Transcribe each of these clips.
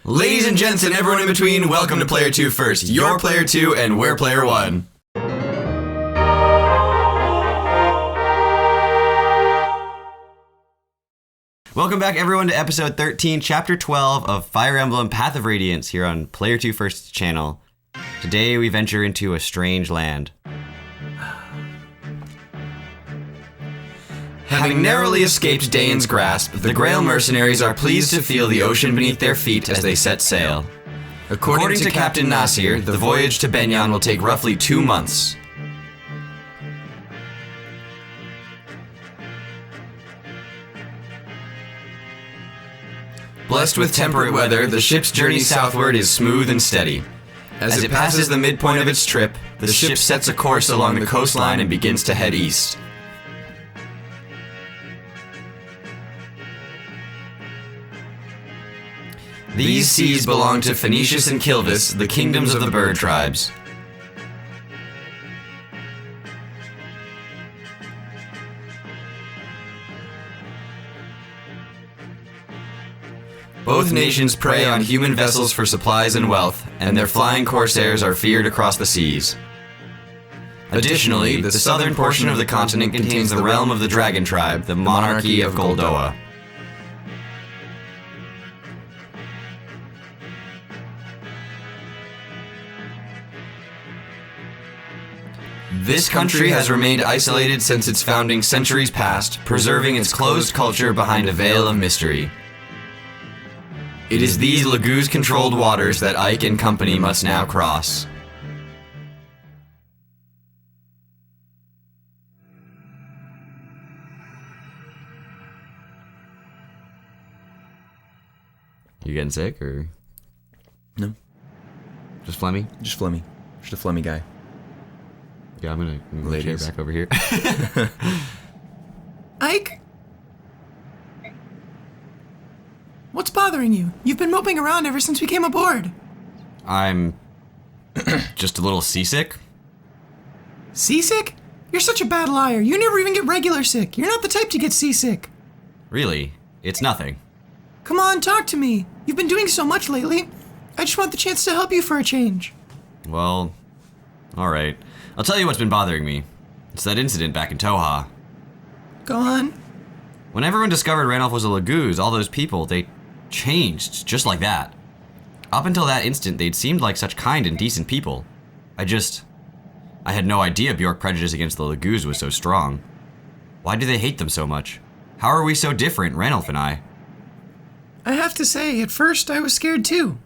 Ladies and gents and everyone in between, welcome to PlayerTwoFirst. You're Player 2 and we're Player 1. Welcome back everyone to episode 13, chapter 12 of Fire Emblem Path of Radiance here on PlayerTwoFirst's channel. Today we venture into a strange land. Having narrowly escaped Dane's grasp, the Grail mercenaries are pleased to feel the ocean beneath their feet as they set sail. According to Captain Nasir, the voyage to Benyan will take roughly 2 months. Blessed with temperate weather, the ship's journey southward is smooth and steady. As it passes the midpoint of its trip, the ship sets a course along the coastline and begins to head east. These seas belong to Phoenicius and Kilvis, the kingdoms of the bird tribes. Both nations prey on human vessels for supplies and wealth, and their flying corsairs are feared across the seas. Additionally, the southern portion of the continent contains the realm of the Dragon Tribe, the monarchy of Goldoa. This country has remained isolated since its founding centuries past, preserving its closed culture behind a veil of mystery. It is these Laguz-controlled waters that Ike and company must now cross. You getting sick, or? No. Just phlegmy? Just phlegmy. Just a phlegmy guy. Yeah, I'm gonna move the chair back over here. Ike? What's bothering you? You've been moping around ever since we came aboard. I'm just a little seasick. Seasick? You're such a bad liar. You never even get regular sick. You're not the type to get seasick. Really? It's nothing. Come on, talk to me. You've been doing so much lately. I just want the chance to help you for a change. Well, alright. I'll tell you what's been bothering me. It's that incident back in Toha. Go on. When everyone discovered Ranulph was a Laguz, all those people, they changed just like that. Up until that instant, they'd seemed like such kind and decent people. I had no idea Bjork prejudice against the Laguz was so strong. Why do they hate them so much? How are we so different, Ranulph and I? I have to say, at first I was scared too.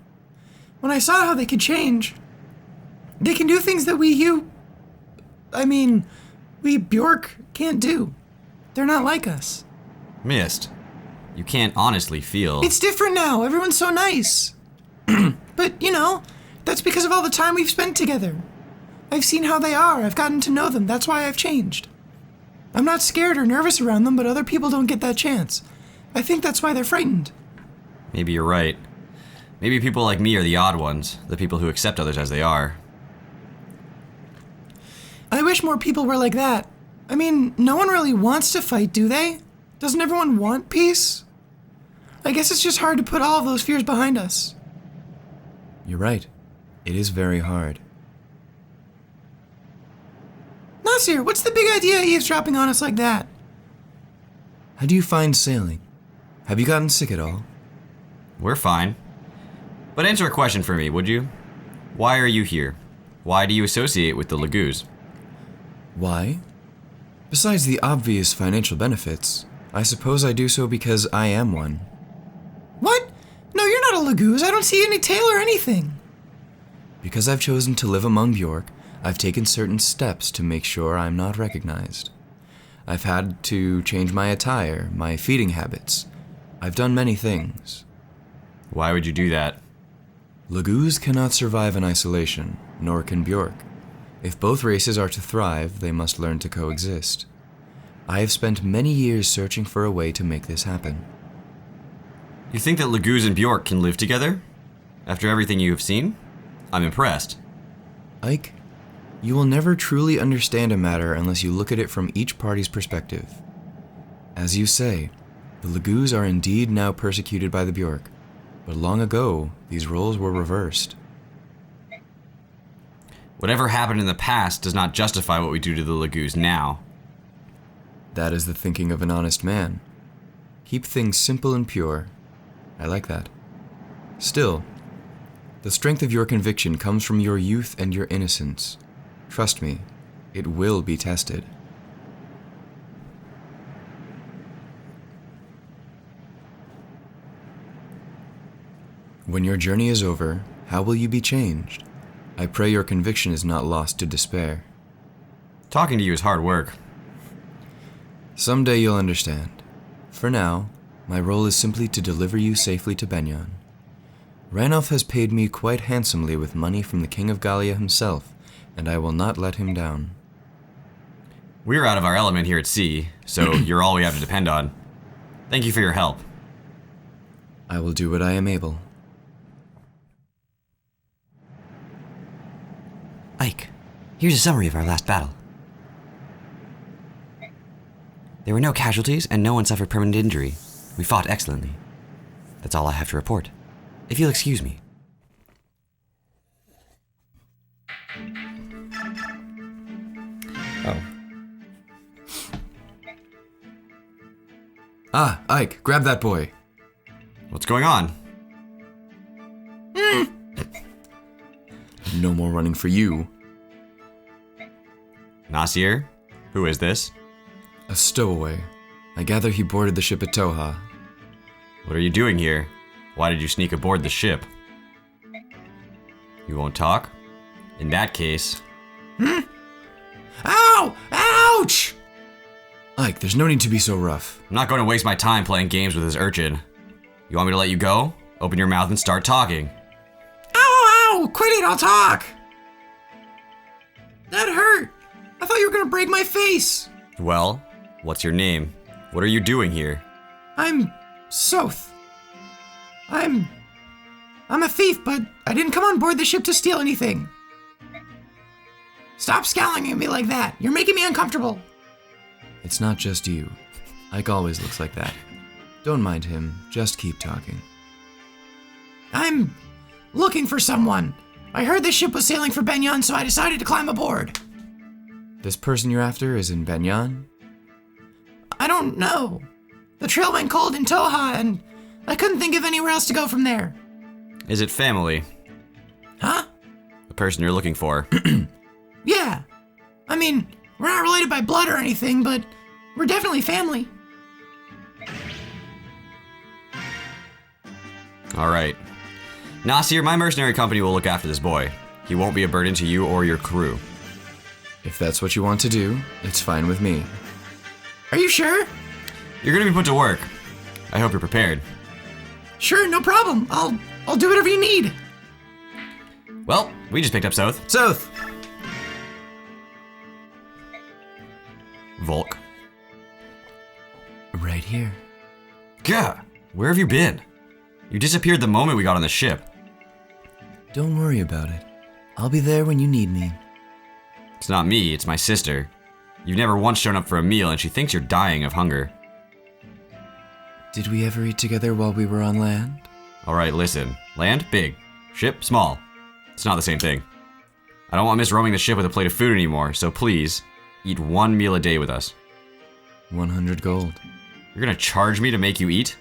When I saw how they could change, they can do things that we Bjork can't do. They're not like us. Mist, you can't honestly feel... It's different now. Everyone's so nice. But, that's because of all the time we've spent together. I've seen how they are. I've gotten to know them. That's why I've changed. I'm not scared or nervous around them, but other people don't get that chance. I think that's why they're frightened. Maybe you're right. Maybe people like me are the odd ones, the people who accept others as they are. I wish more people were like that. I mean, no one really wants to fight, do they? Doesn't everyone want peace? I guess it's just hard to put all of those fears behind us. You're right. It is very hard. Nasir, what's the big idea eavesdropping on us like that? How do you find sailing? Have you gotten sick at all? We're fine. But answer a question for me, would you? Why are you here? Why do you associate with the Laguz? Why? Besides the obvious financial benefits, I suppose I do so because I am one. What? No, you're not a Laguz. I don't see any tail or anything. Because I've chosen to live among Bjork, I've taken certain steps to make sure I'm not recognized. I've had to change my attire, my feeding habits. I've done many things. Why would you do that? Laguz cannot survive in isolation, nor can Bjork. If both races are to thrive, they must learn to coexist. I have spent many years searching for a way to make this happen. You think that Laguz and Bjork can live together? After everything you have seen? I'm impressed. Ike, you will never truly understand a matter unless you look at it from each party's perspective. As you say, the Laguz are indeed now persecuted by the Bjork. But long ago, these roles were reversed. Whatever happened in the past does not justify what we do to the Lagoos now. That is the thinking of an honest man. Keep things simple and pure. I like that. Still, the strength of your conviction comes from your youth and your innocence. Trust me, it will be tested. When your journey is over, how will you be changed? I pray your conviction is not lost to despair. Talking to you is hard work. Someday you'll understand. For now, my role is simply to deliver you safely to Benyon. Ranulf has paid me quite handsomely with money from the King of Gallia himself, and I will not let him down. We're out of our element here at sea, so you're all we have to depend on. Thank you for your help. I will do what I am able. Ike, here's a summary of our last battle. There were no casualties, and no one suffered permanent injury. We fought excellently. That's all I have to report. If you'll excuse me. Oh. Ah, Ike, grab that boy. What's going on? No more running for you. Nasir? Who is this? A stowaway. I gather he boarded the ship at Toha. What are you doing here? Why did you sneak aboard the ship? You won't talk? In that case... Ow! Ouch! Ike, there's no need to be so rough. I'm not going to waste my time playing games with this urchin. You want me to let you go? Open your mouth and start talking. Ow! Quit it, I'll talk! That hurt! I thought you were gonna break my face! Well, what's your name? What are you doing here? I'm Soth. I'm a thief, but I didn't come on board the ship to steal anything. Stop scowling at me like that. You're making me uncomfortable. It's not just you. Ike always looks like that. Don't mind him, just keep talking. I'm looking for someone. I heard this ship was sailing for Benyon, so I decided to climb aboard. This person you're after is in Benyon? I don't know. The trail went cold in Toha, and I couldn't think of anywhere else to go from there. Is it family? Huh? The person you're looking for? Yeah. I mean, we're not related by blood or anything, but we're definitely family. Alright. Nasir, my mercenary company will look after this boy. He won't be a burden to you or your crew. If that's what you want to do, it's fine with me. Are you sure? You're gonna be put to work. I hope you're prepared. Sure, no problem. I'll do whatever you need. Well, we just picked up Soth. Soth! Volk. Right here. Gah! Where have you been? You disappeared the moment we got on the ship. Don't worry about it. I'll be there when you need me. It's not me, it's my sister. You've never once shown up for a meal and she thinks you're dying of hunger. Did we ever eat together while we were on land? Alright, listen. Land, big. Ship, small. It's not the same thing. I don't want Miss roaming the ship with a plate of food anymore, so please, eat one meal a day with us. 100 gold. You're gonna charge me to make you eat?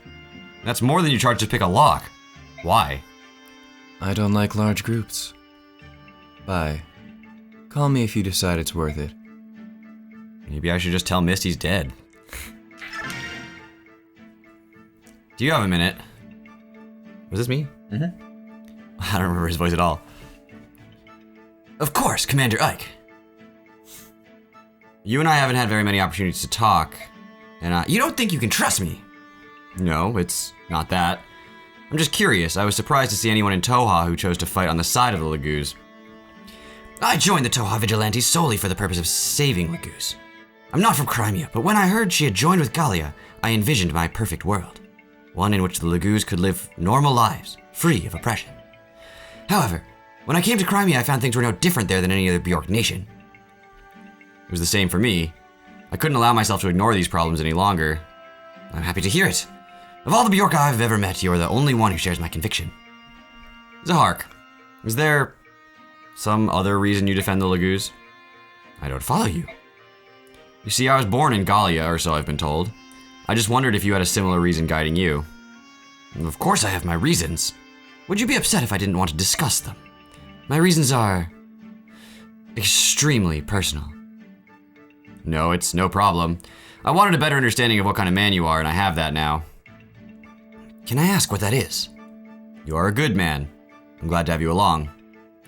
That's more than you charge to pick a lock. Why? I don't like large groups. Bye. Call me if you decide it's worth it. Maybe I should just tell Mist he's dead. Do you have a minute? Was this me? Mm-hmm. I don't remember his voice at all. Of course, Commander Ike. You and I haven't had very many opportunities to talk, and you don't think you can trust me? No, it's not that. I'm just curious. I was surprised to see anyone in Toha who chose to fight on the side of the Lagoos. I joined the Toha Vigilantes solely for the purpose of saving Lagoos. I'm not from Crimea, but when I heard she had joined with Gallia, I envisioned my perfect world. One in which the Lagoos could live normal lives, free of oppression. However, when I came to Crimea, I found things were no different there than any other Bjork nation. It was the same for me. I couldn't allow myself to ignore these problems any longer. I'm happy to hear it. Of all the Bjork I've ever met, you're the only one who shares my conviction. Zahark, is there some other reason you defend the Laguz? I don't follow you. You see, I was born in Gallia, or so I've been told. I just wondered if you had a similar reason guiding you. Of course I have my reasons. Would you be upset if I didn't want to discuss them? My reasons are extremely personal. No, it's no problem. I wanted a better understanding of what kind of man you are, and I have that now. Can I ask what that is? You are a good man. I'm glad to have you along.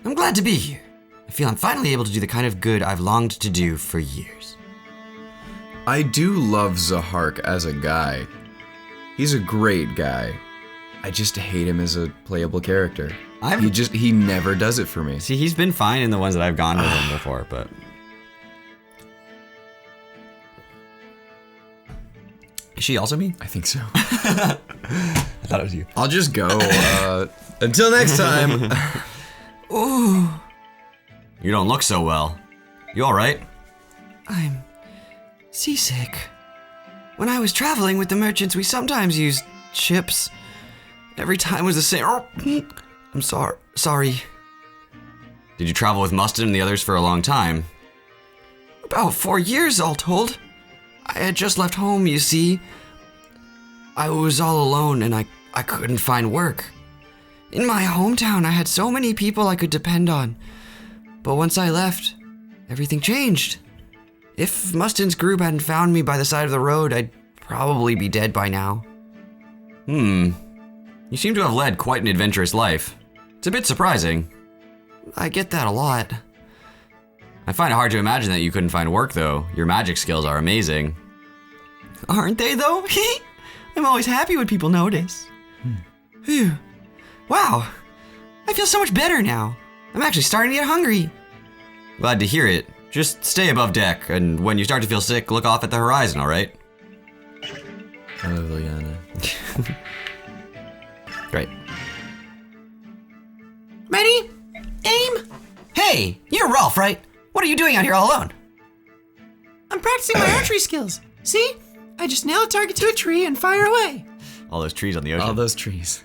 I'm glad to be here. I feel I'm finally able to do the kind of good I've longed to do for years. I do love Zahark as a guy. He's a great guy. I just hate him as a playable character. He never does it for me. See, he's been fine in the ones that I've gone with him before, but... Is she also me? I think so. I thought it was you. I'll just go. Until next time. Ooh. You don't look so well. You alright? I'm seasick. When I was traveling with the merchants, we sometimes used ships. Every time was the same. I'm sorry. Did you travel with Mustin and the others for a long time? About 4 years, all told. I had just left home, you see. I was all alone and I couldn't find work. In my hometown, I had so many people I could depend on. But once I left, everything changed. If Mustin's group hadn't found me by the side of the road, I'd probably be dead by now. You seem to have led quite an adventurous life. It's a bit surprising. I get that a lot. I find it hard to imagine that you couldn't find work, though. Your magic skills are amazing. Aren't they, though? I'm always happy when people notice. Phew. Wow. I feel so much better now. I'm actually starting to get hungry. Glad to hear it. Just stay above deck, and when you start to feel sick, look off at the horizon, alright? I love Liliana. Great. Ready? Aim! Hey, you're Rolf, right? What are you doing out here all alone? I'm practicing my archery skills. See? I just nail a target to a tree and fire away. All those trees on the ocean. All those trees.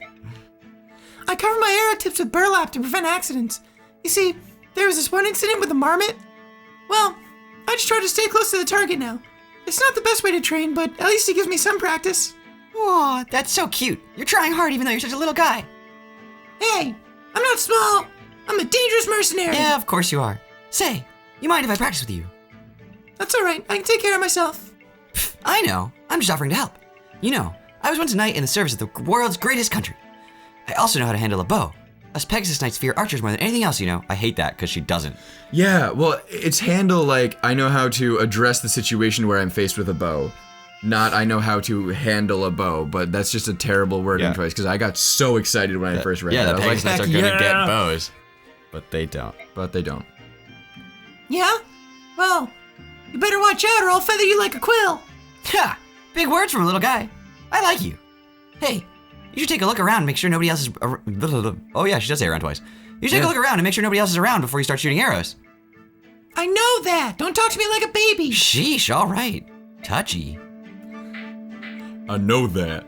I cover my arrow tips with burlap to prevent accidents. You see, there was this one incident with a marmot. Well, I just try to stay close to the target now. It's not the best way to train, but at least it gives me some practice. Aw, that's so cute. You're trying hard even though you're such a little guy. Hey, I'm not small. I'm a dangerous mercenary. Yeah, of course you are. Say, you mind if I practice with you? That's all right. I can take care of myself. Pfft, I know. I'm just offering to help. You know, I was once a knight in the service of the world's greatest country. I also know how to handle a bow. Us Pegasus Knights fear archers more than anything else, you know. I hate that because she doesn't. Yeah, well, it's handle like I know how to address the situation where I'm faced with a bow. Not I know how to handle a bow, but that's just a terrible wording choice because I got so excited when I first read it. Yeah, the I was Pegasus Knights like, are "Heck gonna get yeah!" bows. But they don't. But they don't. Yeah? Well, you better watch out or I'll feather you like a quill. Ha! Big words from a little guy. I like you. Hey, you should take a look around and make sure nobody else is... Oh yeah, she does say around twice. You should take a look around and make sure nobody else is around before you start shooting arrows. I know that. Don't talk to me like a baby. Sheesh, all right. Touchy. I know that.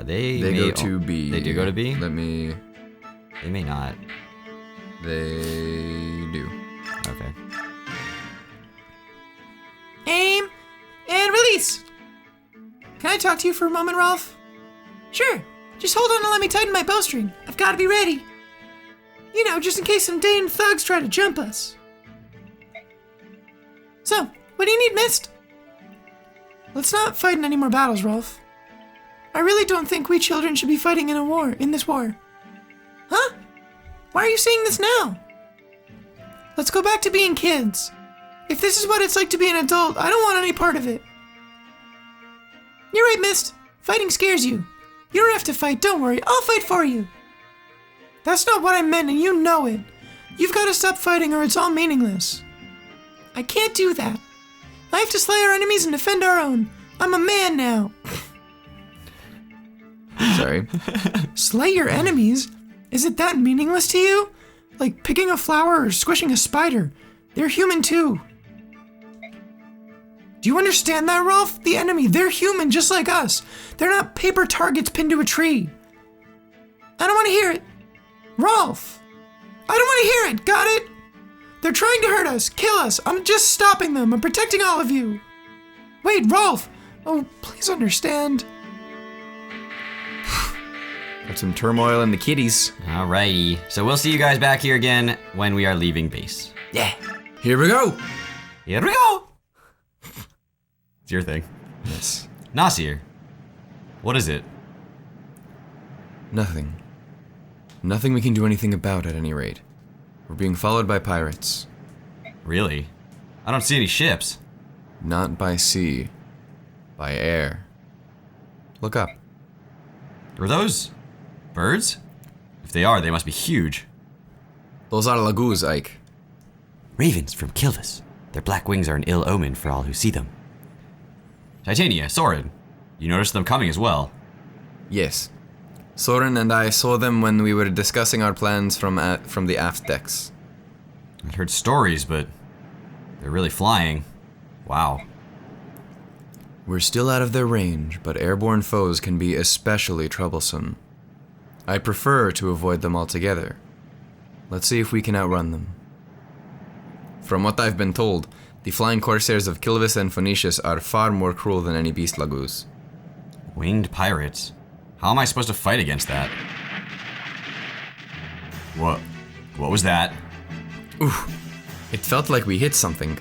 They go to B. They do go to B? Let me... They may not. They do. Okay. Aim and release. Can I talk to you for a moment, Rolf? Sure. Just hold on and let me tighten my bowstring. I've got to be ready. You know, just in case some Dane thugs try to jump us. So, what do you need, Mist? Let's not fight in any more battles, Rolf. I really don't think we children should be fighting in this war. Huh? Why are you saying this now? Let's go back to being kids. If this is what it's like to be an adult, I don't want any part of it. You're right, Mist. Fighting scares you. You don't have to fight, don't worry. I'll fight for you. That's not what I meant, and you know it. You've got to stop fighting or it's all meaningless. I can't do that. I have to slay our enemies and defend our own. I'm a man now. Sorry. Slay your enemies? Is it that meaningless to you? Like picking a flower or squishing a spider. They're human too. Do you understand that, Rolf? The enemy, they're human just like us. They're not paper targets pinned to a tree. I don't want to hear it. Rolf, I don't want to hear it, got it? They're trying to hurt us, kill us. I'm just stopping them. I'm protecting all of you. Wait, Rolf. Oh, please understand. Got some turmoil in the kitties. Alrighty. So we'll see you guys back here again when we are leaving base. Yeah. Here we go. Here we go. It's your thing. Yes. Nasir. What is it? Nothing. Nothing we can do anything about at any rate. We're being followed by pirates. Really? I don't see any ships. Not by sea. By air. Look up. Are those birds? If they are, they must be huge. Those are lagoos, Ike. Ravens from Kilvis. Their black wings are an ill omen for all who see them. Titania, Soren. You noticed them coming as well. Yes. Soren and I saw them when we were discussing our plans from the aft decks. I'd heard stories, but they're really flying. Wow. We're still out of their range, but airborne foes can be especially troublesome. I prefer to avoid them altogether. Let's see if we can outrun them. From what I've been told, the flying corsairs of Kilvis and Phoenicius are far more cruel than any beast lagoos. Winged pirates? How am I supposed to fight against that? What was that? Ooh, it felt like we hit something.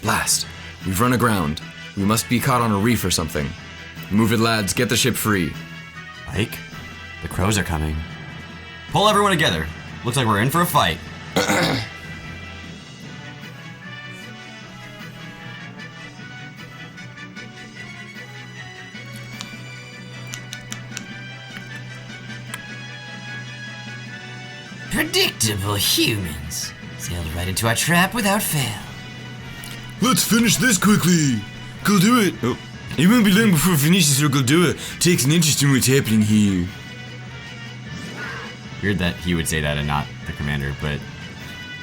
Blast! We've run aground. We must be caught on a reef or something. Move it, lads. Get the ship free. Ike? The crows are coming. Pull everyone together. Looks like we're in for a fight. Predictable humans. Sailed right into our trap without fail. Let's finish this quickly. Go do it. Oh, it won't be long before Phoenicius or Goldua takes an interest in what's happening here. Weird that he would say that and not the commander, but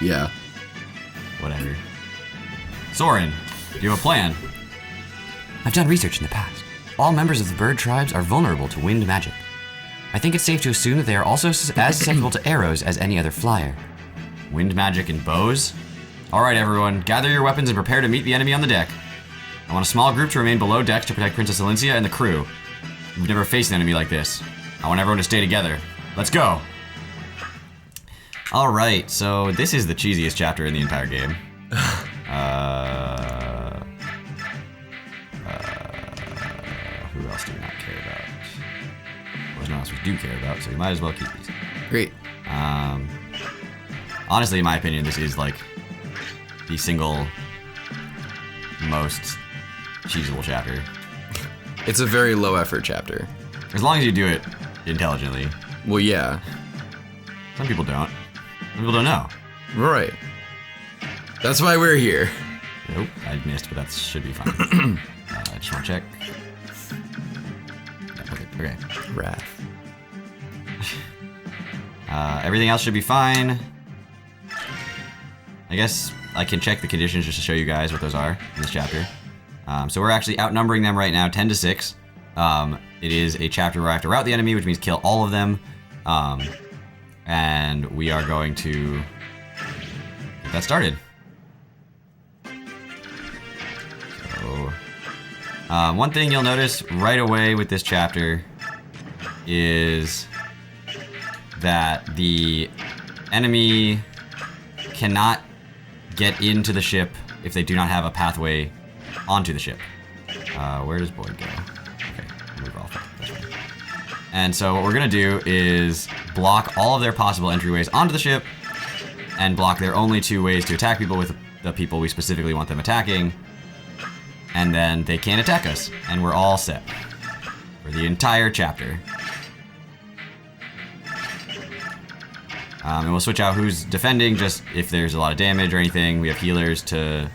Yeah. whatever. Soren, do you have a plan? I've done research in the past. All members of the bird tribes are vulnerable to wind magic. I think it's safe to assume that they are also as susceptible to arrows as any other flyer. Wind magic and bows? Alright everyone, gather your weapons and prepare to meet the enemy on the deck. I want a small group to remain below decks to protect Princess Alencia and the crew. We've never faced an enemy like this. I want everyone to stay together. Let's go! Alright, so this is the cheesiest chapter in the entire game. Who else do we not care about? There's no one else we do care about, so we might as well keep these. Great. Honestly, in my opinion, this is like the single most cheesable chapter. It's a very low effort chapter. As long as you do it intelligently. Well, yeah. Some people don't. Some people don't know. Right. That's why we're here. Nope, I missed, but that should be fine. I just want to check. Yeah, perfect. Okay. Wrath. Everything else should be fine. I guess I can check the conditions just to show you guys what those are in this chapter. So we're actually outnumbering them right now, 10-6. It is a chapter where I have to rout the enemy, which means kill all of them. And we are going to get that started. So, one thing you'll notice right away with this chapter is that the enemy cannot get into the ship if they do not have a pathway onto the ship. Where does Boyd go? Okay, move off. That's right. And so what we're gonna do is block all of their possible entryways onto the ship and block their only two ways to attack people with the people we specifically want them attacking. And then they can't attack us, and we're all set for the entire chapter. And we'll switch out who's defending, just if there's a lot of damage or anything. We have healers to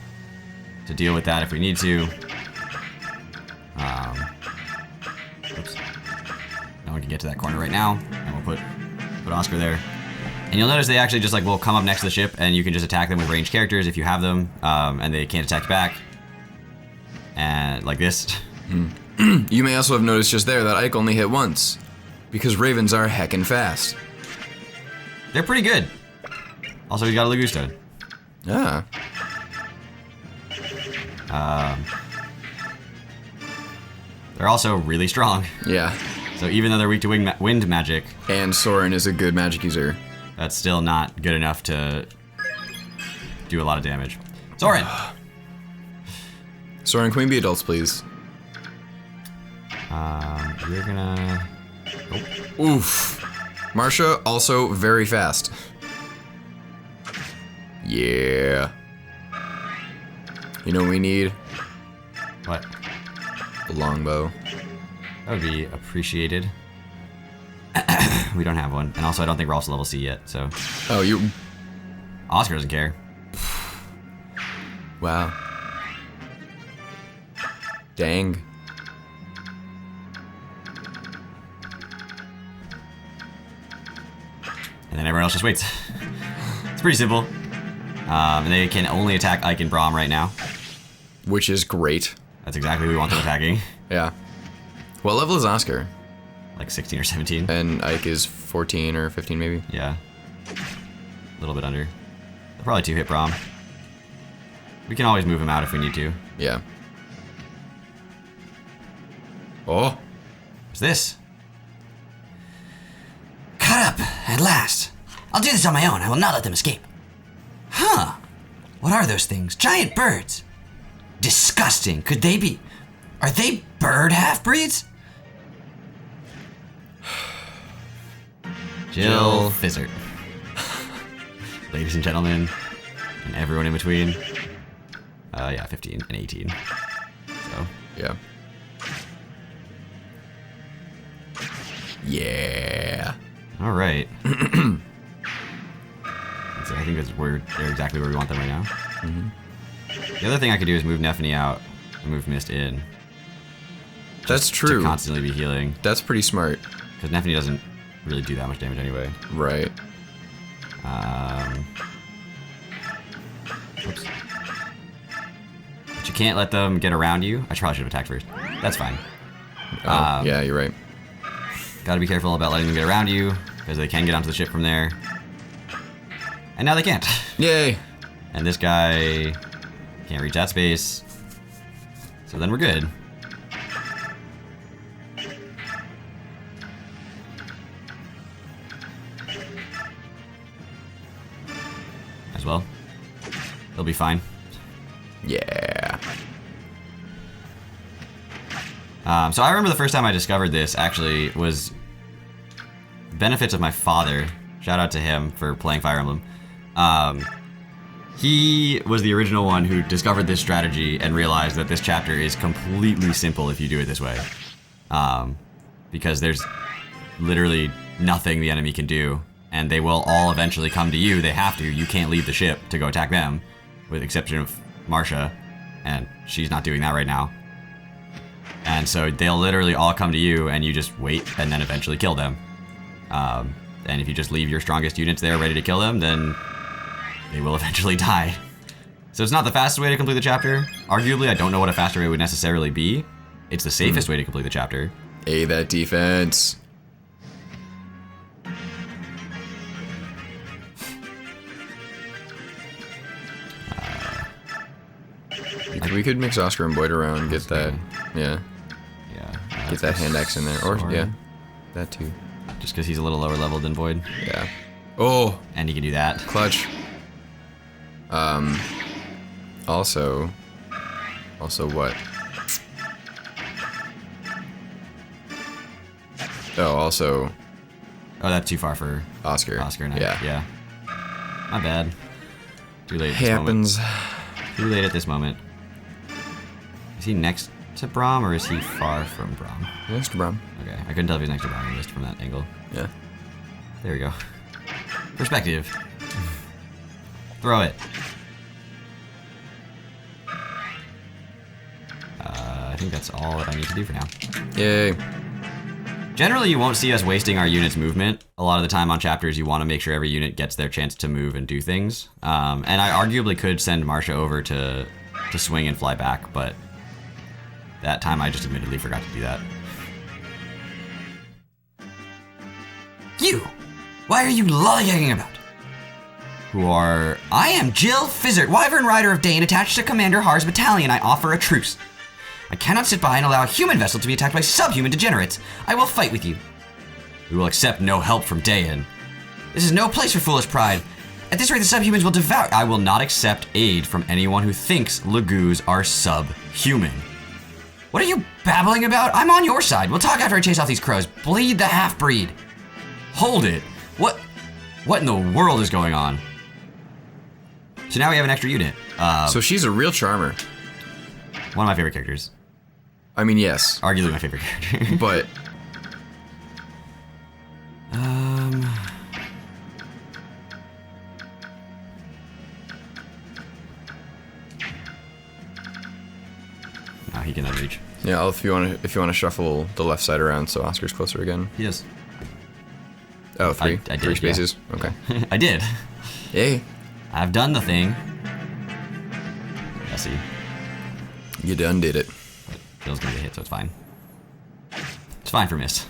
deal with that if we need to. Oops. No one can get to that corner right now, and we'll put Oscar there. And you'll notice they actually just like will come up next to the ship, and you can just attack them with ranged characters if you have them, and they can't attack back. And like this. You may also have noticed just there that Ike only hit once, because ravens are heckin' fast. They're pretty good. Also, he's got a Ligusta. Ah. They're also really strong. Yeah. So even though they're weak to wind magic, And Soren is a good magic user. that's still not good enough to do a lot of damage. Soren! Soren, can we be adults, please? You're gonna... Oof. Marsha, also very fast. Yeah. You know what we need? What? A longbow. That would be appreciated. We don't have one. And also, I don't think we're also level C yet, so... Oh, you... Oscar doesn't care. Wow. Dang. And then everyone else just waits. It's pretty simple. And they can only attack Ike and Braum right now. Which is great. That's exactly what we want them attacking. Yeah. What level is Oscar? Like 16 or 17. And Ike is 14 or 15 maybe? Yeah. A little bit under. They'll probably two-hit Braum. We can always move him out if we need to. Yeah. Oh. What's this? Caught up, at last. I'll do this on my own. I will not let them escape. Huh. What are those things? Giant birds. Disgusting. Could they be... Are they bird half-breeds? Jill Fizzard. Ladies and gentlemen, and everyone in between. Yeah, 15 and 18. So, Yeah. Yeah. all right. So I think they're exactly where we want them right now. The other thing I could do is move Nephany out and move Mist in. That's To true. constantly be healing. That's pretty smart. Because Nephany doesn't really do that much damage anyway. Right. Oops. But you can't let them get around you. I probably should have attacked first. That's fine. Oh, yeah, you're right. Gotta be careful about letting them get around you, because they can get onto the ship from there. And now they can't. Yay. And this guy can't reach that space. So then we're good. As well. They'll be fine. Yeah. So I remember the first time I discovered this actually was benefits of my father. Shout out to him for playing Fire Emblem. He was the original one who discovered this strategy and realized that this chapter is completely simple if you do it this way. Because there's literally nothing the enemy can do, and they will all eventually come to you. They have to. You can't leave the ship to go attack them, with the exception of Marsha, and she's not doing that right now. And so they'll literally all come to you, and you just wait, and then eventually kill them. And if you just leave your strongest units there ready to kill them, then they will eventually die. So it's not the fastest way to complete the chapter. Arguably, I don't know what a faster way would necessarily be. It's the safest way to complete the chapter. A that defense. We could mix Oscar and Boyd around and get that. Yeah. Yeah. Get that hand axe in there. Or, Sword. yeah. That too. Just because he's a little lower level than Void. Yeah. Oh, And he can do that. clutch. Also what? Oh, also Oh, that's too far for Oscar. Oscar now. Yeah. Yeah. Not bad. Too late at this moment. Happens. Too late at this moment. Is he next to Braum or is he far from Braum? Next to Brom. Okay, I couldn't tell if he's next to Braum just from that angle. Yeah. There we go. Perspective. Throw it. I think that's all that I need to do for now. Yay. Generally, you won't see us wasting our unit's movement. A lot of the time on chapters, you want to make sure every unit gets their chance to move and do things. And I arguably could send Marsha over to swing and fly back, but that time I just admittedly forgot to do that. You! Why are you lollygagging about? Who are... I am Jill Fizzard, Wyvern Rider of Dane, attached to Commander Har's battalion. I offer a truce. I cannot sit by and allow a human vessel to be attacked by subhuman degenerates. I will fight with you. We will accept no help from Dayan. This is no place for foolish pride. At this rate, the subhumans will devour... I will not accept aid from anyone who thinks Lagoos are subhuman. What are you babbling about? I'm on your side. We'll talk after I chase off these crows. Bleed the half-breed. Hold it. What in the world is going on? So now we have an extra unit. So she's a real charmer. One of my favorite characters. I mean, yes, Arguably my favorite character. but No, he cannot reach. yeah, if you want to shuffle the left side around so Oscar's closer again. He does. Oh, three. I did, Three spaces. yeah. Okay. I did. Yay. I've done the thing. Let's see. You done did it. Bill's gonna get hit, so it's fine. It's fine for miss.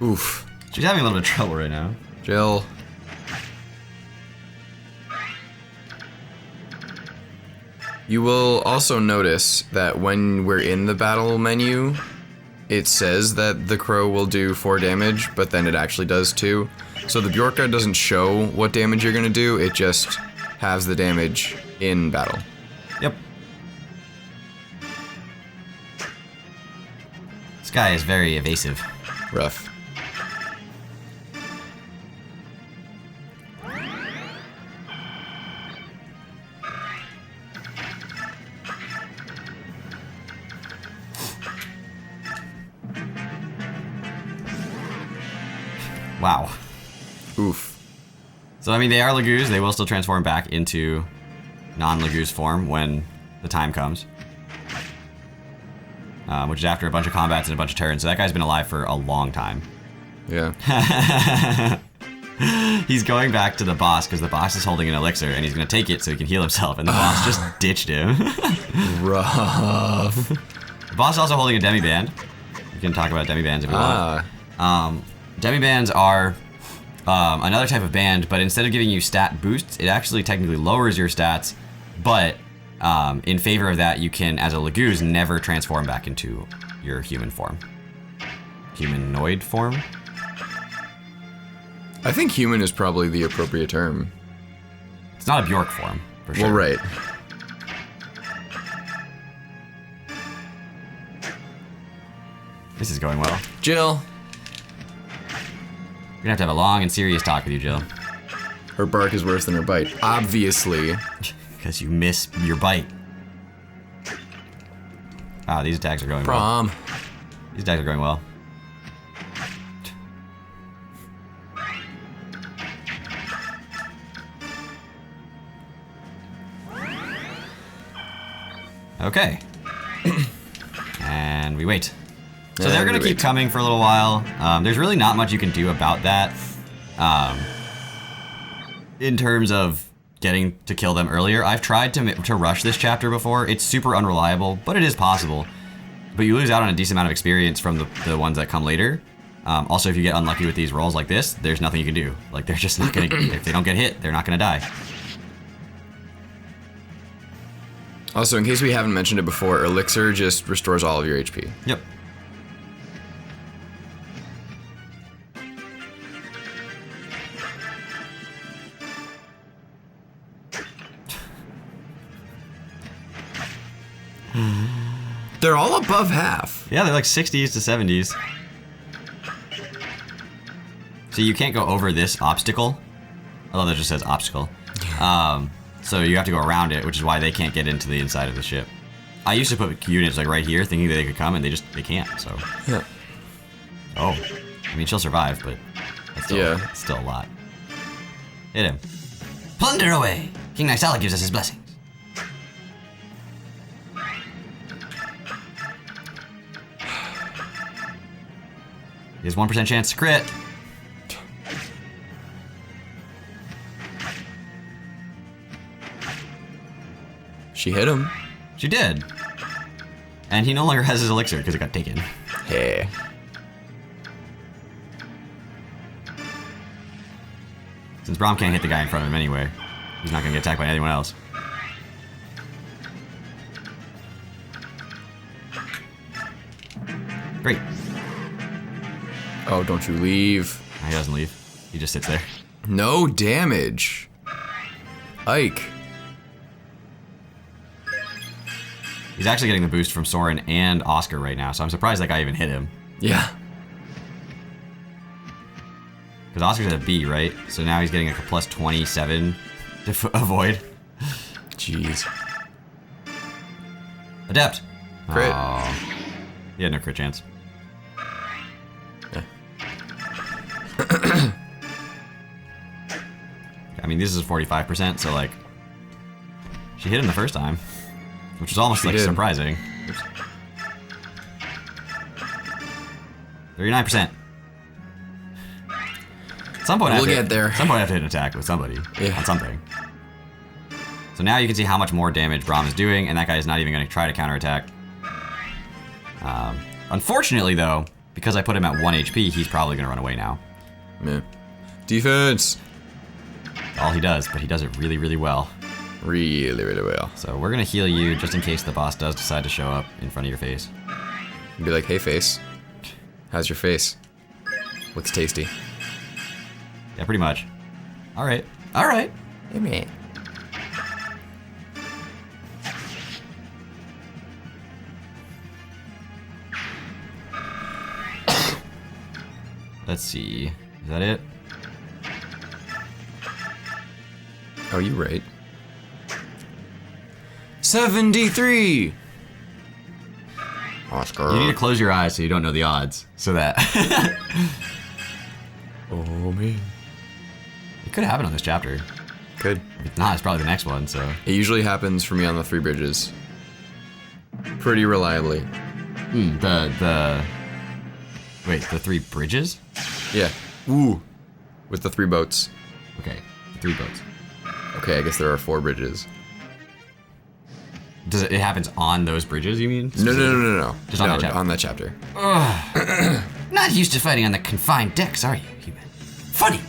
Oof. She's having a little bit of trouble right now. Jill. You will also notice that when we're in the battle menu, it says that the crow will do 4 damage, but then it actually does 2. So the Bjorka doesn't show what damage you're gonna do, it just has the damage in battle. Yep. This guy is very evasive. Rough. Wow. Oof. So, I mean, they are Lagoos. They will still transform back into non-Lagoos form when the time comes. Which is after a bunch of combats and a bunch of turns. So that guy's been alive for a long time. Yeah. He's going back to the boss because the boss is holding an elixir and he's going to take it so he can heal himself. And the boss just ditched him. Rough. The boss is also holding a demi-band. You can talk about demi-bands if you want. Demi-bands are another type of band, but instead of giving you stat boosts, it actually technically lowers your stats, but in favor of that, you can, as a Lagoos, never transform back into your human form. Humanoid form? I think human is probably the appropriate term. It's not a Bjork form, for sure. Well, right. This is going well. Jill. We're gonna have to have a long and serious talk with you, Jill. Her bark is worse than her bite. Obviously. Because you miss your bite. Ah, these attacks are going well. Prom. These attacks are going well. Okay. And we wait. So they're going to keep coming for a little while. There's really not much you can do about that. In terms of getting to kill them earlier. I've tried to rush this chapter before. It's super unreliable, but it is possible. But you lose out on a decent amount of experience from the ones that come later. Also, if you get unlucky with these rolls like this, there's nothing you can do. Like, they're just not going to... If they don't get hit, they're not going to die. Also, in case we haven't mentioned it before, Elixir just restores all of your HP. Yep. They're all above half. Yeah, they're like 60s to 70s. So you can't go over this obstacle. Although that just says obstacle. So you have to go around it, which is why they can't get into the inside of the ship. I used to put units like right here thinking that they could come, and they can't, so. Yeah. Oh. I mean, she'll survive, but that's still, Yeah. it's still a lot. Hit him. Plunder away! King Nysala gives us his blessings. He has 1% chance to crit. She hit him. She did. And he no longer has his elixir because it got taken. Hey. Since Braum can't hit the guy in front of him anyway, he's not going to get attacked by anyone else. Great. Oh, don't you leave. He doesn't leave. He just sits there. No damage. Ike. He's actually getting the boost from Soren and Oscar right now, so I'm surprised that guy even hit him. Yeah. Because Oscar's at a B, right? So now he's getting like a plus 27 to avoid. Jeez. Adept. Crit. Oh. He had no crit chance. Yeah. I mean, this is 45%, so like, she hit him the first time, which was almost like did. surprising. Oops. 39%. At some point, We'll get there. At some point, I have to hit an attack with somebody on something. So now you can see how much more damage Braum is doing, and that guy is not even going to try to counterattack. Unfortunately, though, because I put him at 1 HP, he's probably going to run away now. Yeah. Defense. All he does, but he does it really, really well. Really, really well. So we're going to heal you just in case the boss does decide to show up in front of your face. You'd be like, hey, face. How's your face? Looks tasty. Yeah, pretty much. All right. All right. Hey, man. Let's see. Is that it? Oh, you right. 73! Oscar. You need to close your eyes so you don't know the odds. So that... Oh, man. It could happen on this chapter. Good. If it's not, it's probably the next one, so... It usually happens for me on the 3 bridges. Pretty reliably. Wait, the 3 bridges? Yeah. Ooh. With the 3 boats. Okay, the 3 boats. Okay, I guess there are 4 bridges. Does it happens on those bridges, you mean? No. Just on No, that chapter. on that chapter. Not used to fighting on the confined decks, are you, human? Funny,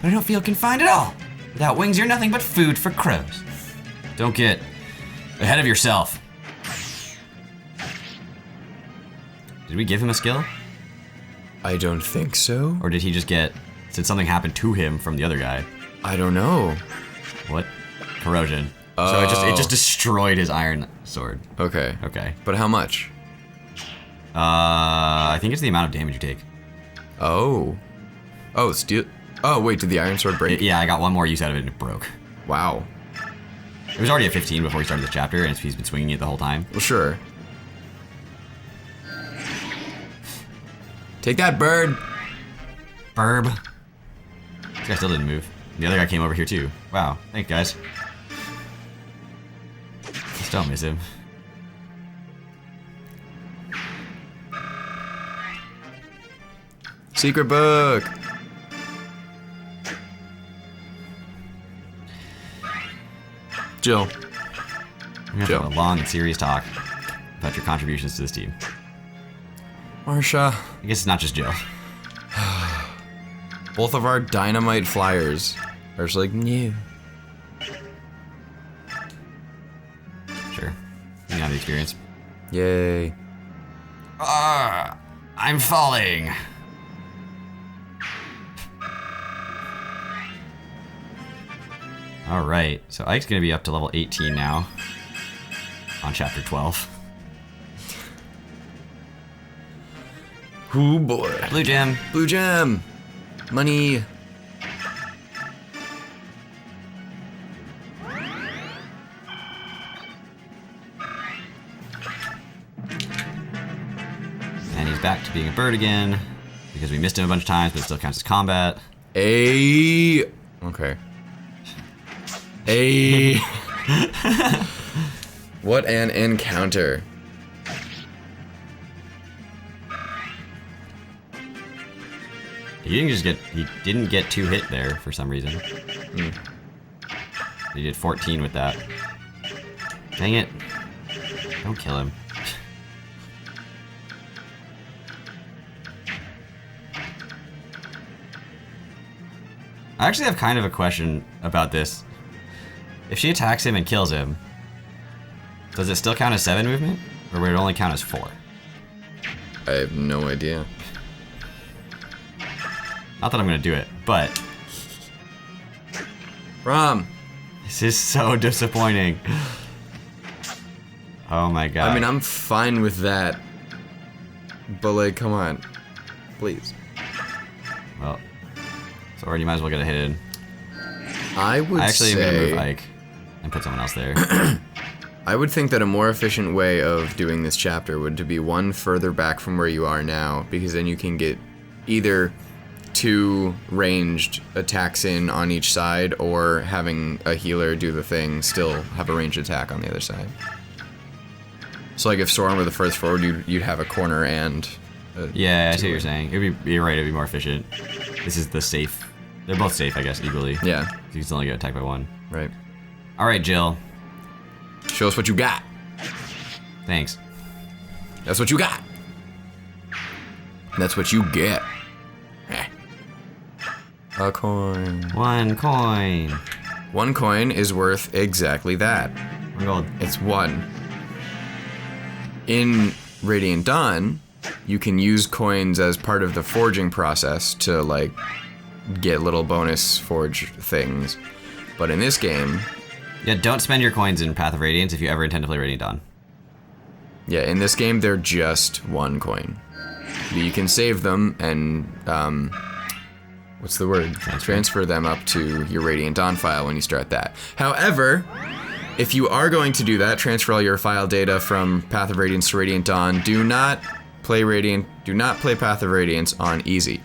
but I don't feel confined at all. Without wings, you're nothing but food for crows. Don't get ahead of yourself. Did we give him a skill? I don't think so. Or did he just get... Did something happen to him from the other guy? I don't know. What? Corrosion. So it just destroyed his iron sword. Okay. Okay. But how much? I think it's the amount of damage you take. Oh. Oh, steel. Oh, wait, did the iron sword break? Yeah, I got one more use out of it and it broke. Wow. It was already at 15 before we started this chapter, and he's been swinging it the whole time. Well, sure. Take that, bird. Burb. This guy still didn't move. The other guy came over here too. Wow. Thanks, guys. Just don't miss him. Secret book. Jill. We're gonna have a long and serious talk about your contributions to this team. Marsha. I guess it's not just Jill. Both of our dynamite flyers are just like, new. Sure. You have the experience. Yay. I'm falling. Alright, so Ike's gonna be up to level 18 now. On chapter 12. Ooh, boy. Blue gem. Blue gem. Money. And he's back to being a bird again. Because we missed him a bunch of times, but it still counts as combat. Okay. What an encounter. He didn't get 2 hit there for some reason. He did 14 with that. Dang it. Don't kill him. I actually have kind of a question about this. If she attacks him and kills him, does it still count as 7 movement? Or would it only count as 4? I have no idea. Not that I'm gonna do it, but Rom. this is so disappointing. Oh my god. I mean, I'm fine with that. But, like, come on. Please. Well, so you might as well get a hit in. I would I actually am gonna say... move Ike and put someone else there. I would think that a more efficient way of doing this chapter would to be one further back from where you are now, because then you can get either 2 ranged attacks in on each side, or having a healer do the thing, still have a ranged attack on the other side. So like if Soren were the first forward, you'd have a corner and... Yeah, I see what you're saying. You're right, it'd be more efficient. This is the safe. They're both safe, I guess, equally. Yeah. You can still only get attacked by 1. Right. Alright, Jill. Show us what you got. Thanks. That's what you got. That's what you get. Eh. A coin. 1 coin. 1 coin is worth exactly that. 1 gold. It's 1. In Radiant Dawn, you can use coins as part of the forging process to, like, get little bonus forge things. But in this game... Yeah, don't spend your coins in Path of Radiance if you ever intend to play Radiant Dawn. Yeah, in this game, they're just 1 coin. You can save them and, what's the word? Transfer them up to your Radiant Dawn file when you start that. However, if you are going to do that, transfer all your file data from Path of Radiance to Radiant Dawn, do not play Path of Radiance on easy.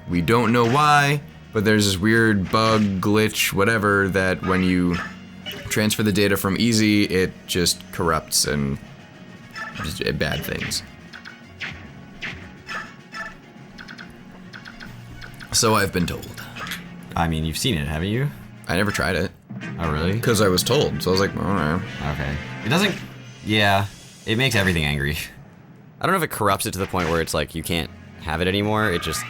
We don't know why, but there's this weird bug, glitch, whatever, that when you transfer the data from easy, it just corrupts and just bad things. So I've been told. I mean, you've seen it, haven't you? I never tried it. Oh, really? Because I was told, so I was like, alright. Okay. It doesn't... Yeah. It makes everything angry. I don't know if it corrupts it to the point where it's like you can't have it anymore. It just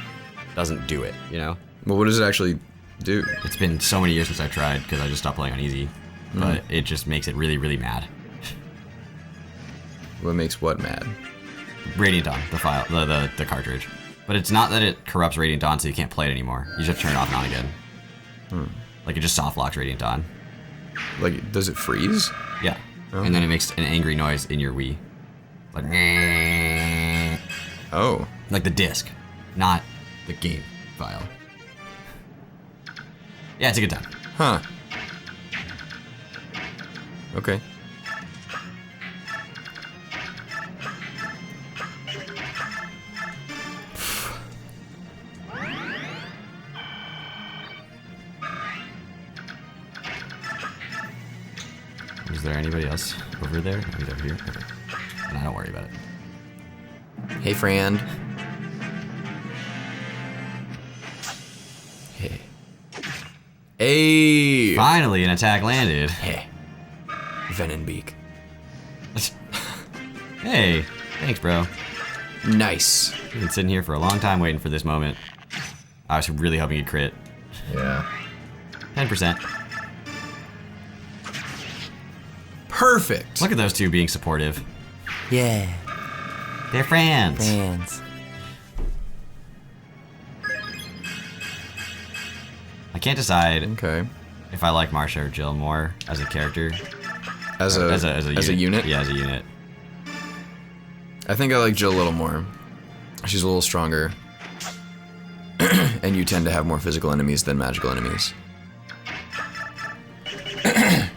doesn't do it, you know? Well, what does it actually do? It's been so many years since I tried because I just stopped playing on easy. But it just makes it really, really mad. What makes what mad? Radiant Dawn, the file, the cartridge. But it's not that it corrupts Radiant Dawn so you can't play it anymore. You just turn it off and on again. Like it just soft locks Radiant Dawn. Like, does it freeze? Yeah. And then it makes an angry noise in your Wii. Like, Oh. like the disc, not the game file. Yeah, it's a good time. Huh. Okay. Is there anybody else over there? Oh, he's over here. Okay. No, don't worry about it. Hey, friend. Hey. Hey! Finally, an attack landed. Hey. Venonbeak. Hey, thanks, bro. Nice. We've been sitting here for a long time waiting for this moment. I was really hoping you'd crit. Yeah. 10%. Perfect. Look at those two being supportive. Yeah, They're friends. fans. I can't decide Okay. if I like Marsha or Jill more as a character. As a unit? Yeah, as a unit. I think I like Jill a little more. She's a little stronger. And you tend to have more physical enemies than magical enemies. That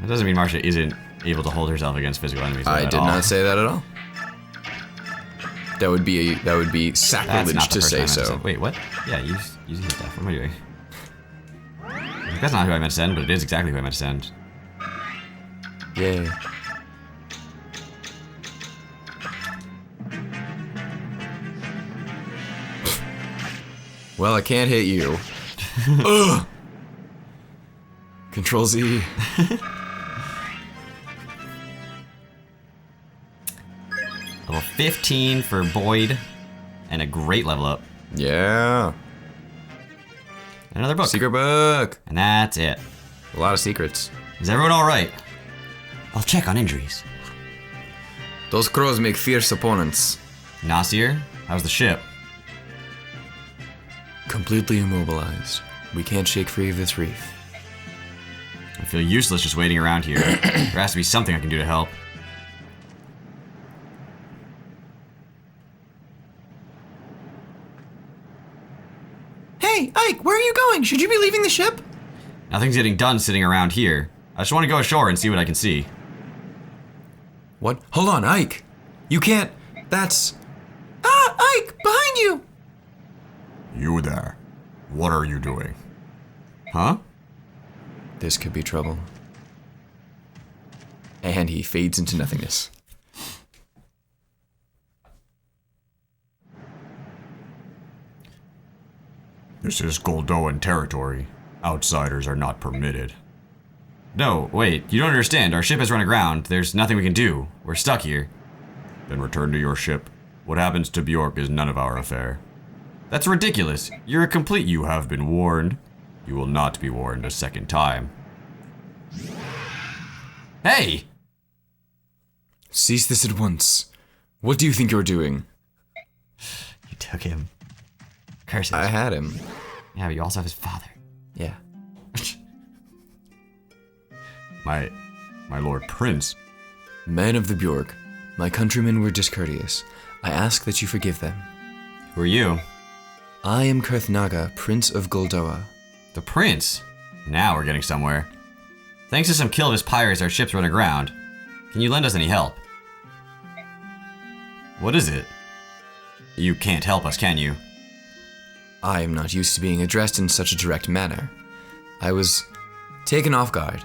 doesn't mean Marsha isn't able to hold herself against physical enemies. I at did all. not say that at all. That would be That's sacrilege not the to person I say meant to so. send. Wait, what? Yeah, use heal stuff. What am I doing? That's not who I meant to send, but it is exactly who I meant to send. Yay. Well, I can't hit you. Ugh! Control Z. Level 15 for Boyd, and a great level up. Yeah. Another book. Secret book. And that's it. A lot of secrets. Is everyone alright? I'll check on injuries. Those crows make fierce opponents. Nasir, how's the ship? Completely immobilized. We can't shake free of this reef. I feel useless just waiting around here. There has to be something I can do to help. Hey, Ike, where are you going? Should you be leaving the ship? Nothing's getting done sitting around here. I just want to go ashore and see what I can see. What? Hold on, Ike. You can't. That's. Ah, Ike, behind you! You there. What are you doing? Huh? This could be trouble. And he fades into nothingness. This is Goldoan territory. Outsiders are not permitted. No, wait, you don't understand. Our ship has run aground. There's nothing we can do. We're stuck here. Then return to your ship. What happens to Bjork is none of our affair. That's ridiculous. You're a complete. You have been warned. You will not be warned a second time. Hey! Cease this at once. What do you think you're doing? You took him. Curses. I had him. Yeah, but you also have his father. Yeah. My Lord Prince. Men of the Bjork, my countrymen were discourteous. I ask that you forgive them. Who are you? I am Kurthnaga, Prince of Goldoa. The Prince? Now we're getting somewhere. Thanks to some Kilvis pirates, our ship's run aground. Can you lend us any help? What is it? You can't help us, can you? I am not used to being addressed in such a direct manner. I was taken off guard.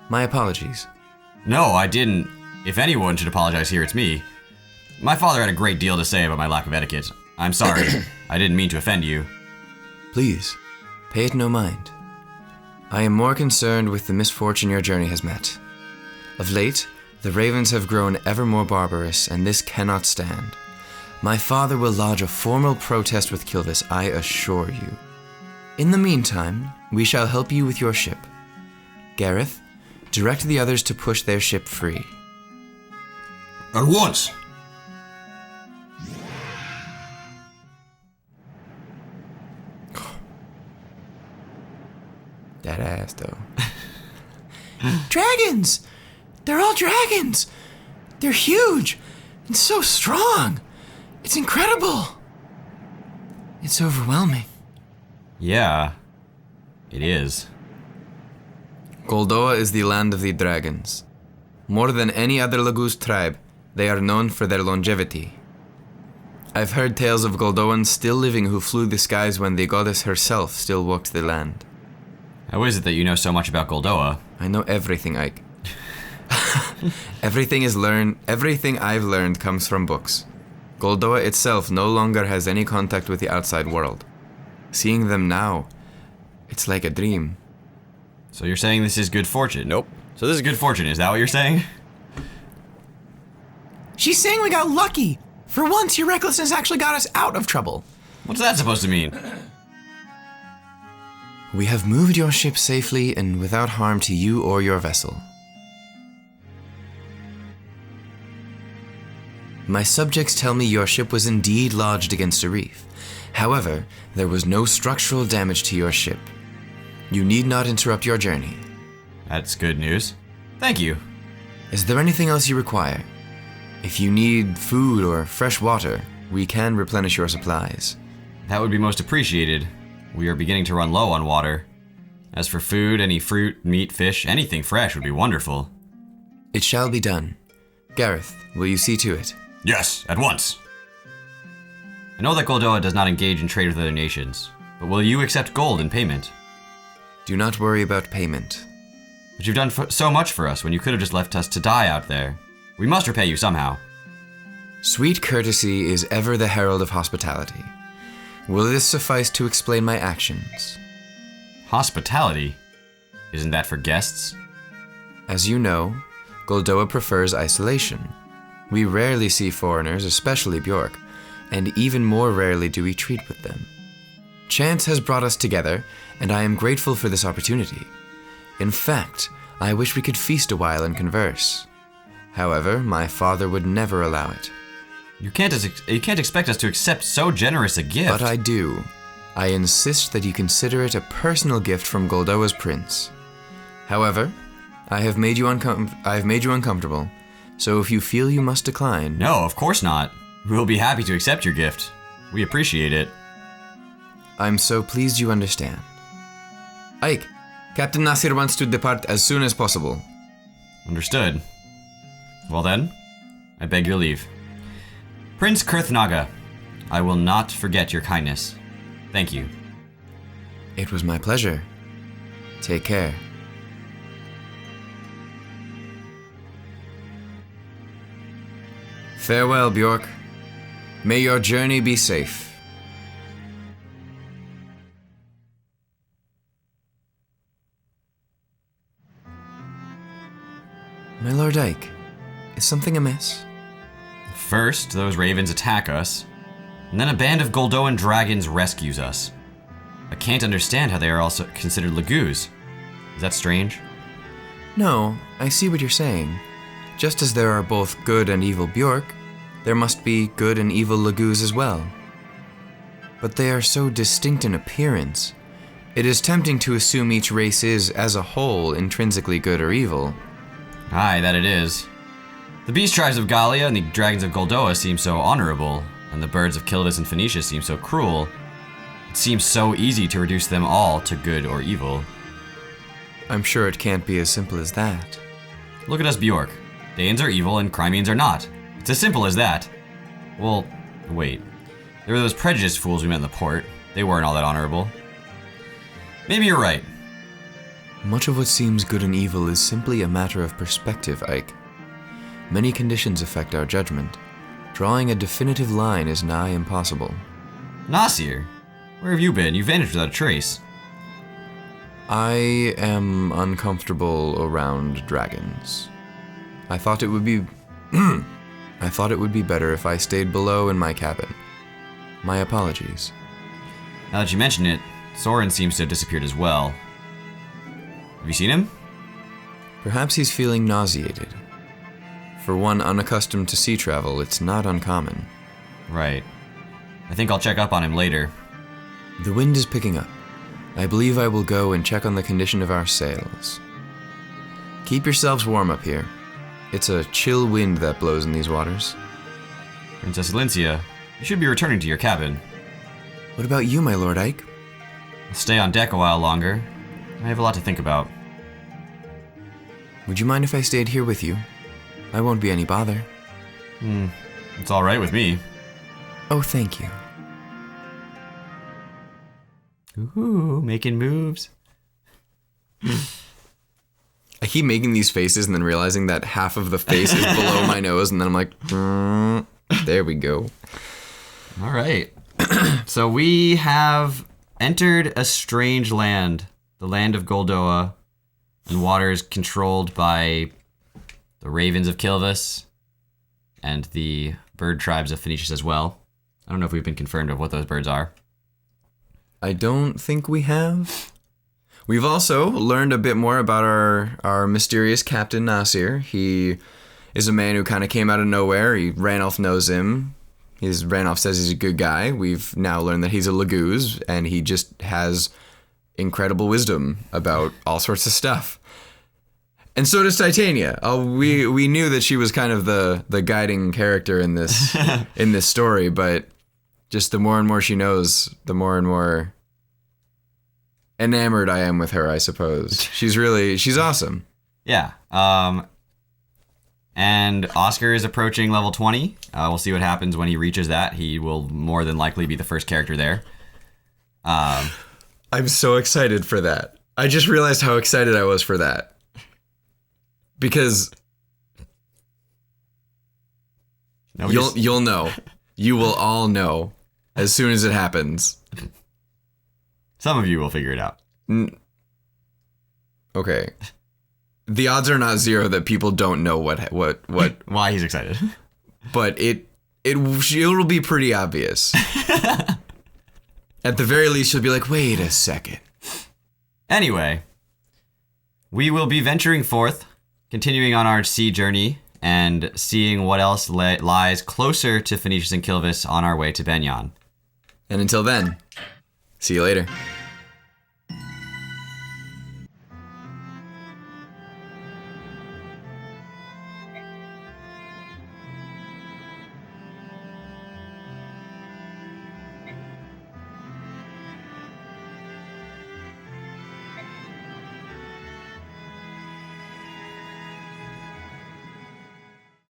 My apologies. No, I didn't. If anyone should apologize here, it's me. My father had a great deal to say about my lack of etiquette. I'm sorry. I didn't mean to offend you. Please, pay it no mind. I am more concerned with the misfortune your journey has met. Of late, the ravens have grown ever more barbarous, and this cannot stand. My father will lodge a formal protest with Kilvis, I assure you. In the meantime, we shall help you with your ship. Gareth, direct the others to push their ship free. At once! That ass, though. Dragons! They're all dragons! They're huge and so strong! It's incredible! It's overwhelming. Yeah, it is. Goldoa is the land of the dragons. More than any other Laguz tribe, they are known for their longevity. I've heard tales of Goldoans still living who flew the skies when the goddess herself still walked the land. How is it that you know so much about Goldoa? I know everything, Ike. Everything I've learned comes from books. Goldoa itself no longer has any contact with the outside world. Seeing them now, it's like a dream. So you're saying this is good fortune? Nope. So this is good fortune, is that what you're saying? She's saying we got lucky. For once, your recklessness actually got us out of trouble. What's that supposed to mean? We have moved your ship safely and without harm to you or your vessel. My subjects tell me your ship was indeed lodged against a reef. However, there was no structural damage to your ship. You need not interrupt your journey. That's good news. Thank you. Is there anything else you require? If you need food or fresh water, we can replenish your supplies. That would be most appreciated. We are beginning to run low on water. As for food, any fruit, meat, fish, anything fresh would be wonderful. It shall be done. Gareth, will you see to it? Yes, at once. I know that Goldoa does not engage in trade with other nations, but will you accept gold in payment? Do not worry about payment. But you've done so much for us when you could have just left us to die out there. We must repay you somehow. Sweet courtesy is ever the herald of hospitality. Will this suffice to explain my actions? Hospitality? Isn't that for guests? As you know, Goldoa prefers isolation. We rarely see foreigners, especially Bjork, and even more rarely do we treat with them. Chance has brought us together, and I am grateful for this opportunity. In fact, I wish we could feast a while and converse. However, my father would never allow it. You can't expect us to accept so generous a gift. But I do. I insist that you consider it a personal gift from Goldoa's prince. However, I have made you uncomfortable, so if you feel you must decline... No, of course not. We'll be happy to accept your gift. We appreciate it. I'm so pleased you understand. Ike, Captain Nasir wants to depart as soon as possible. Understood. Well then, I beg your leave. Prince Kurthnaga, I will not forget your kindness. Thank you. It was my pleasure. Take care. Farewell, Bjork. May your journey be safe. My Lord Ike, is something amiss? First, those ravens attack us, and then a band of Goldoan dragons rescues us. I can't understand how they are also considered Lagoos. Is that strange? No, I see what you're saying. Just as there are both good and evil Bjork, there must be good and evil Lagoos as well. But they are so distinct in appearance, it is tempting to assume each race is, as a whole, intrinsically good or evil. Aye, that it is. The beast tribes of Gallia and the dragons of Goldoa seem so honorable, and the birds of Kilvis and Phoenicia seem so cruel. It seems so easy to reduce them all to good or evil. I'm sure it can't be as simple as that. Look at us Bjork. Danes are evil and Crimeans are not. It's as simple as that. Well, wait. There were those prejudiced fools we met in the port. They weren't all that honorable. Maybe you're right. Much of what seems good and evil is simply a matter of perspective, Ike. Many conditions affect our judgment. Drawing a definitive line is nigh impossible. Nasir, where have you been? You vanished without a trace. I am uncomfortable around dragons. I thought it would be better if I stayed below in my cabin. My apologies. Now that you mention it, Soren seems to have disappeared as well. Have you seen him? Perhaps he's feeling nauseated. For one unaccustomed to sea travel, it's not uncommon. Right. I think I'll check up on him later. The wind is picking up. I believe I will go and check on the condition of our sails. Keep yourselves warm up here. It's a chill wind that blows in these waters. Princess Alincia, you should be returning to your cabin. What about you, my Lord Ike? I'll stay on deck a while longer. I have a lot to think about. Would you mind if I stayed here with you? I won't be any bother. It's all right with me. Oh, thank you. Ooh, making moves. I keep making these faces and then realizing that half of the face is below my nose, and then I'm like, there we go. All right. So we have entered a strange land, the land of Goldoa, and waters controlled by the ravens of Kilvis and the bird tribes of Phoenicius as well. I don't know if we've been confirmed of what those birds are. I don't think we have. We've also learned a bit more about our mysterious Captain Nasir. He is a man who kind of came out of nowhere. Ranulph knows him. Ranulph says he's a good guy. We've now learned that he's a Lagoos, and he just has incredible wisdom about all sorts of stuff. And so does Titania. We knew that she was kind of the guiding character in this in this story, but just the more and more she knows, the more and more enamored I am with her, I suppose. She's awesome. Yeah. And Oscar is approaching level 20. We'll see what happens when he reaches that. He will more than likely be the first character there. I'm so excited for that. I just realized how excited I was for that. Because you'll know. You will all know as soon as it happens. Some of you will figure it out. Okay. The odds are not zero that people don't know what Why he's excited. but it'll be pretty obvious. At the very least, she'll be like, wait a second. Anyway, we will be venturing forth, continuing on our sea journey, and seeing what else lies closer to Phoenicius and Kilvis on our way to Benyon. And until then, see you later.